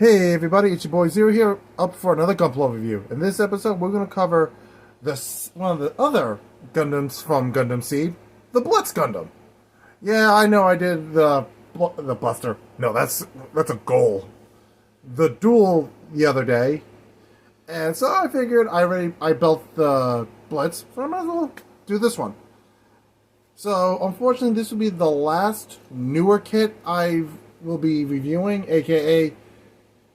Hey everybody, it's your boy Zero here, up for another Gunpla review. In this episode, we're going to cover one of the other Gundams from Gundam Seed, the Blitz Gundam. Yeah, I know I did the Buster. No, that's a goal. The Duel the other day, and so I figured I built the Blitz, so I might as well do this one. So unfortunately, this will be the last newer kit I will be reviewing, aka.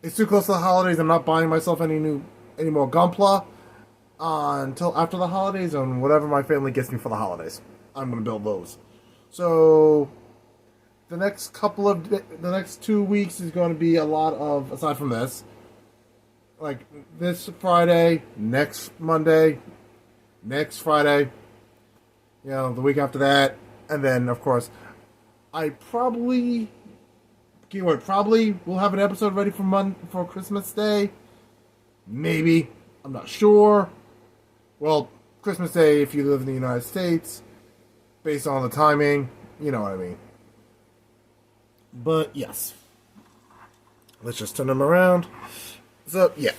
It's too close to the holidays. I'm not buying myself any more Gunpla until after the holidays, and whatever my family gets me for the holidays, I'm gonna build those. So the next 2 weeks is going to be a lot of, aside from this, like this Friday, next Monday, next Friday, the week after that, and then of course I probably we'll have an episode ready for Christmas Day. Maybe. I'm not sure. Well, Christmas Day if you live in the United States. Based on the timing. You know what I mean. But, yes. Let's just turn them around. So, yeah.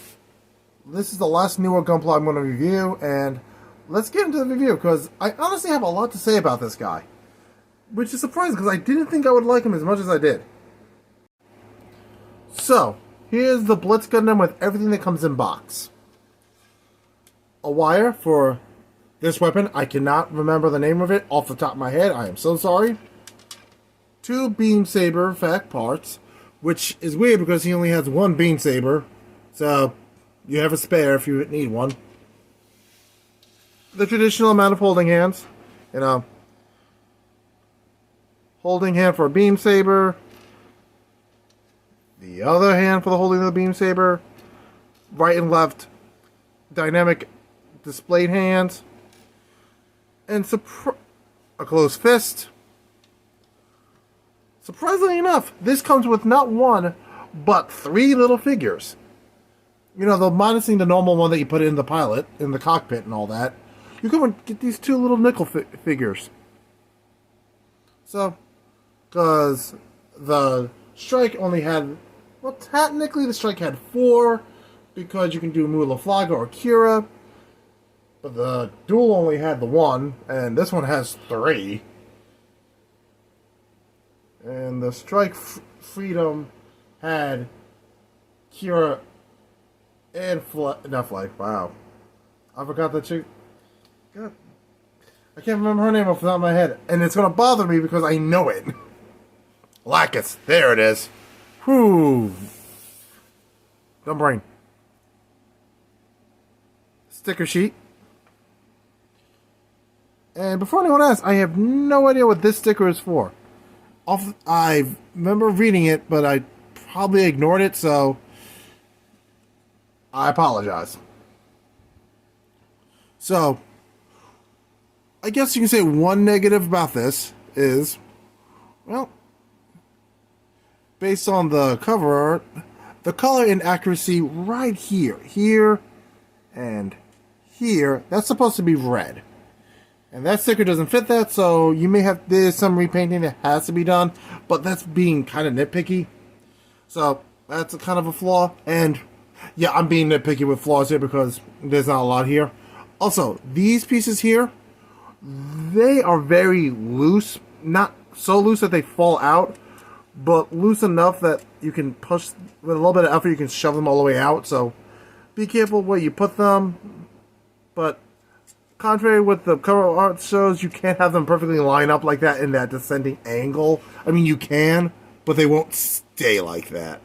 This is the last newer Gunpla I'm going to review. And let's get into the review. Because I honestly have a lot to say about this guy. Which is surprising because I didn't think I would like him as much as I did. So, here's the Blitz Gundam with everything that comes in box. A wire for this weapon. I cannot remember the name of it off the top of my head. I am so sorry. 2 beam saber effect parts, which is weird because he only has 1 beam saber. So, you have a spare if you need one. The traditional amount of holding hands. Holding hand for a beam saber. The other hand for the holding of the beam saber. Right and left dynamic displayed hands. And a closed fist. Surprisingly enough, this comes with not 1, but 3 little figures. They're minusing the normal one that you put in the pilot, in the cockpit and all that. You come and get these 2 little nickel figures. So, because the Strike only had... Well, technically the Strike had 4, because you can do Mulaflaga or Kira. But the Duel only had the 1, and this one has 3. And the Strike Freedom had Kira and not Flag. Wow. I forgot that chick. God. I can't remember her name off the top of my head. And it's going to bother me because I know it. Lacus. There it is. Whew. Dumb brain. Sticker sheet. And before anyone asks, I have no idea what this sticker is for. I remember reading it, but I probably ignored it, so I apologize. So, I guess you can say one negative about this is, well, based on the cover art, the color inaccuracy right here, and here, that's supposed to be red. And that sticker doesn't fit that, so you may have, there's some repainting that has to be done, but that's being kind of nitpicky. So, that's a kind of a flaw, and yeah, I'm being nitpicky with flaws here because there's not a lot here. Also, these pieces here, they are very loose, not so loose that they fall out, but loose enough that you can push, with a little bit of effort, you can shove them all the way out, so be careful where you put them, but contrary with the cover art shows, you can't have them perfectly line up like that in that descending angle. I mean, you can, but they won't stay like that.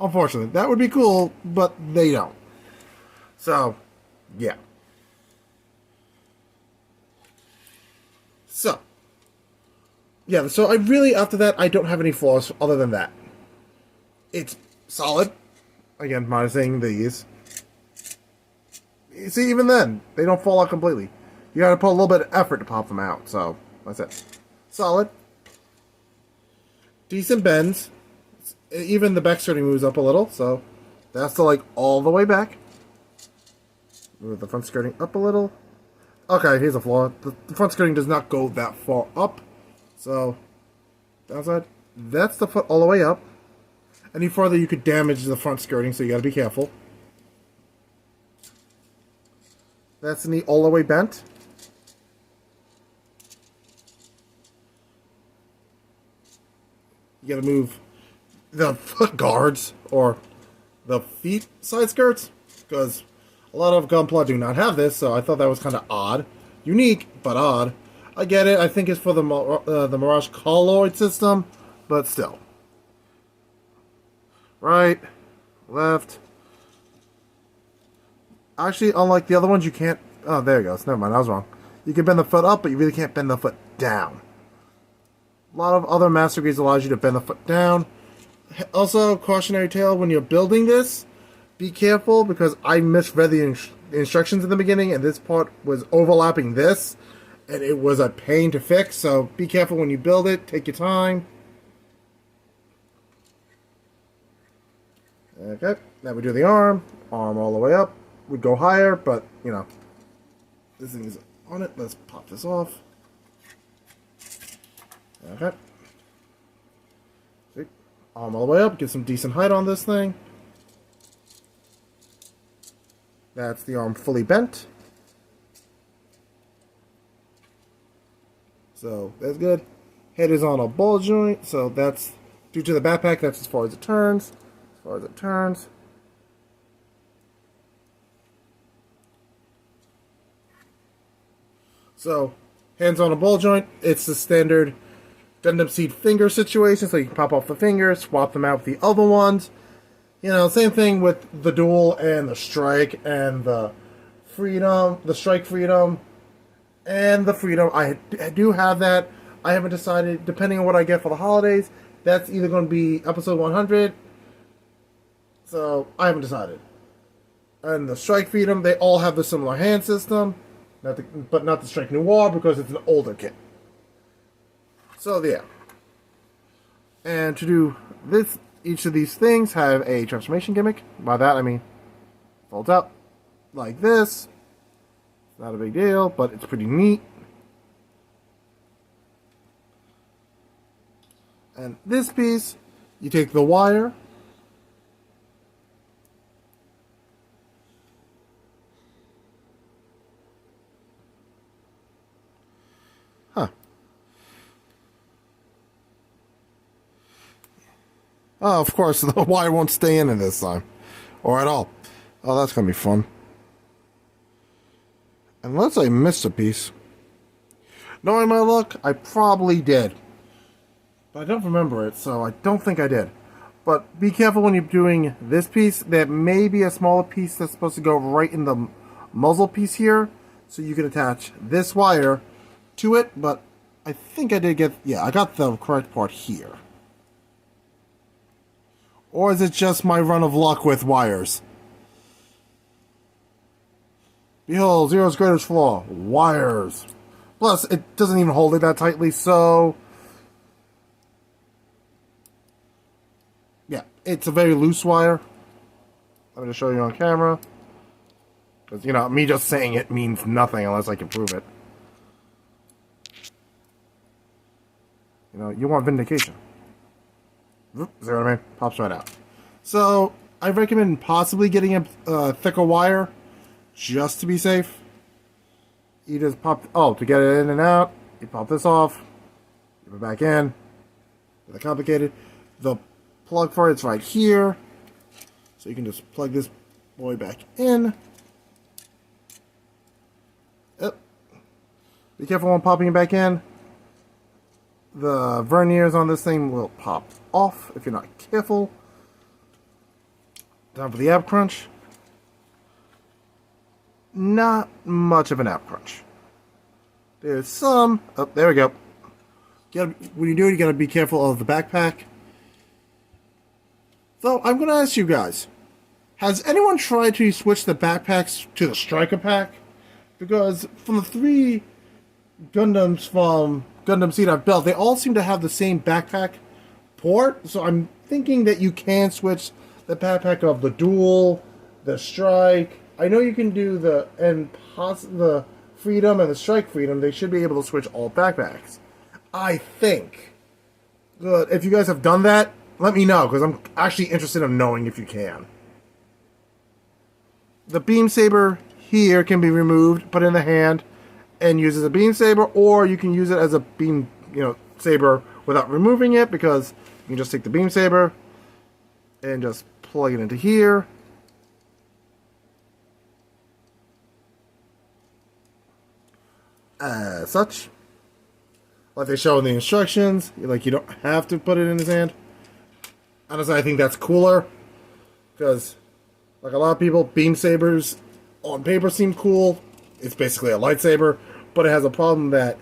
Unfortunately, that would be cool, but they don't. So, yeah. So, yeah, so I really, after that, I don't have any flaws other than that. It's solid. Again, minusing these. See, even then, they don't fall out completely. You gotta put a little bit of effort to pop them out, so that's it. Solid. Decent bends. Even the back skirting moves up a little, so that's to like all the way back. Move the front skirting up a little. Okay, here's a flaw. The front skirting does not go that far up, so downside, That's the foot all the way up. Any further, you could damage the front skirting, so you gotta be careful. That's the knee all the way bent. You gotta move the foot guards, or the feet side skirts, because a lot of Gunpla do not have this, so I thought that was kind of odd. Unique, but odd. I get it, I think it's for the Mirage colloid system, but still. Right, left. Actually, unlike the other ones, you can't... Oh, there it goes. Never mind, I was wrong. You can bend the foot up, but you really can't bend the foot down. A lot of other master grades allows you to bend the foot down. Also, cautionary tale, when you're building this, be careful, because I misread the instructions in the beginning, and this part was overlapping this, and it was a pain to fix, so be careful when you build it. Take your time. Okay, now we do the arm. Arm all the way up. We'd go higher, but, you know, this thing is on it. Let's pop this off. Okay. See? Arm all the way up. Get some decent height on this thing. That's the arm fully bent. So, that's good. Head is on a ball joint, so that's, due to the backpack, that's as far as it turns. As far as it turns. So, hands on a ball joint, it's the standard Gundam Seed finger situation, so you can pop off the fingers, swap them out with the other ones. You know, same thing with the dual and the strike and the freedom, the strike freedom and the freedom. I do have that. I haven't decided, depending on what I get for the holidays, that's either going to be episode 100. So, I haven't decided. And the strike freedom, they all have the similar hand system. But not the Strike Noir, because it's an older kit. So, yeah. And to do this, each of these things have a transformation gimmick. By that, I mean, folds out like this. Not a big deal, but it's pretty neat. And this piece, you take the wire. Oh, of course, the wire won't stay in it this time. Or at all. Oh, that's going to be fun. Unless I missed a piece. Knowing my luck, I probably did. But I don't remember it, so I don't think I did. But be careful when you're doing this piece. There may be a smaller piece that's supposed to go right in the muzzle piece here. So you can attach this wire to it. But I think I did get... Yeah, I got the correct part here. Or is it just my run of luck with wires? Behold, Zero's greatest flaw. Wires. Plus, it doesn't even hold it that tightly, so... Yeah, it's a very loose wire. I'm going to show you on camera. Because, you know, me just saying it means nothing unless I can prove it. You know, you want vindication. See what I mean? Pops right out. So, I recommend possibly getting a thicker wire, just to be safe. You just pop... Oh, to get it in and out, you pop this off, give it back in. Really complicated. The plug for it's right here. So you can just plug this boy back in. Yep. Be careful when popping it back in. The verniers on this thing will pop off if you're not careful. Time for the ab crunch. Not much of an ab crunch. There's some. Oh, there we go. When you do it, you gotta be careful of the backpack. So, I'm gonna ask you guys, has anyone tried to switch the backpacks to the Striker pack? Because from the 3 Gundams from Gundam Seed I've built, they all seem to have the same backpack port. So I'm thinking that you can switch the backpack of the Dual, the Strike. I know you can do the Freedom and the Strike Freedom. They should be able to switch all backpacks, I think. Good. If you guys have done that, let me know, because I'm actually interested in knowing if you can. The beam saber here can be removed, put in the hand, and use as a beam saber, or you can use it as a beam, saber without removing it, because you can just take the beam saber and just plug it into here. As such, like they show in the instructions, like you don't have to put it in his hand. Honestly, I think that's cooler, because like a lot of people, beam sabers on paper seem cool. It's basically a lightsaber, but it has a problem that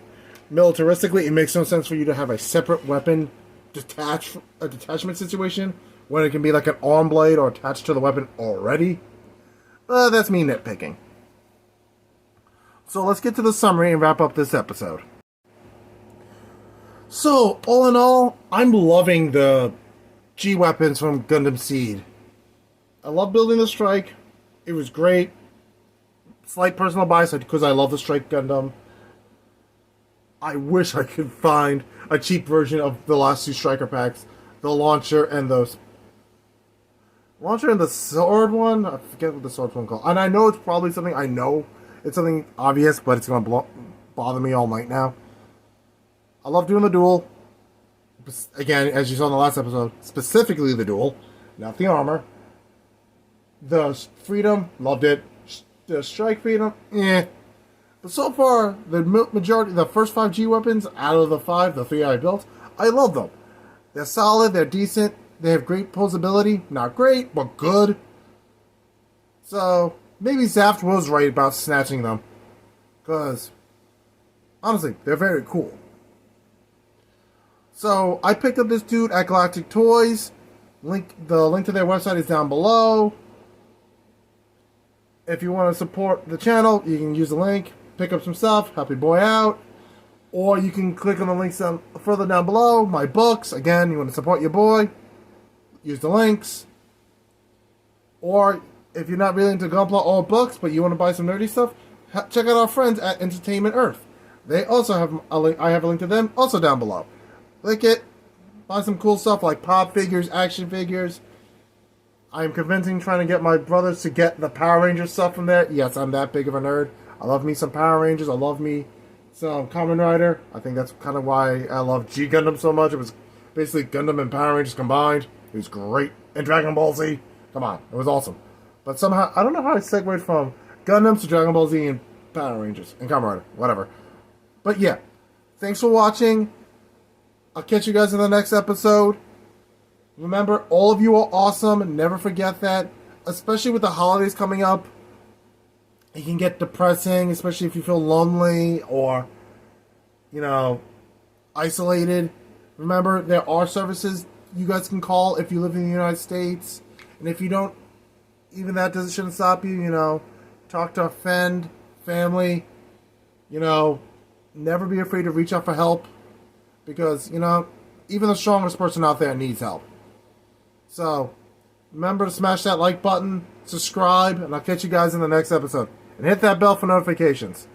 militaristically it makes no sense for you to have a separate weapon detachment situation when it can be like an arm blade or attached to the weapon already. That's me nitpicking. So let's get to the summary and wrap up this episode. So, all in all, I'm loving the G weapons from Gundam Seed. I love building the Strike. It was great. Slight personal bias because I love the Strike Gundam. I wish I could find a cheap version of the last two Striker packs. The Launcher and the Sword one. I forget what the Sword one called. And I know it's probably something I know. It's something obvious, but it's going to bother me all night now. I love doing the duel. Again, as you saw in the last episode, specifically the duel, not the armor. The Freedom, loved it. The Strike Freedom, But so far, the majority, the first 5 G weapons out of the 5, the 3 I built, I love them. They're solid, they're decent, they have great posability. Not great, but good. So, maybe Zaft was right about snatching them. Because, honestly, they're very cool. So, I picked up this dude at Galactic Toys. The link to their website is down below. If you want to support the channel, you can use the link, pick up some stuff, help your boy out. Or you can click on the links further down below. My books, again, you want to support your boy, use the links. Or if you're not really into Gunpla or books, but you want to buy some nerdy stuff, check out our friends at Entertainment Earth. They also have a link. I have a link to them also down below. Click it, buy some cool stuff like pop figures, action figures. I am convincing trying to get my brothers to get the Power Rangers stuff from there. Yes, I'm that big of a nerd. I love me some Power Rangers. I love me some Kamen Rider. I think that's kind of why I love G Gundam so much. It was basically Gundam and Power Rangers combined. It was great. And Dragon Ball Z. Come on. It was awesome. But somehow, I don't know how I segued from Gundam to Dragon Ball Z and Power Rangers and Kamen Rider. Whatever. But yeah. Thanks for watching. I'll catch you guys in the next episode. Remember, all of you are awesome. Never forget that. Especially with the holidays coming up. It can get depressing, especially if you feel lonely or, isolated. Remember, there are services you guys can call if you live in the United States. And if you don't, even that shouldn't stop you, talk to a friend, family. Never be afraid to reach out for help. Because, even the strongest person out there needs help. So, remember to smash that like button, subscribe, and I'll catch you guys in the next episode. And hit that bell for notifications.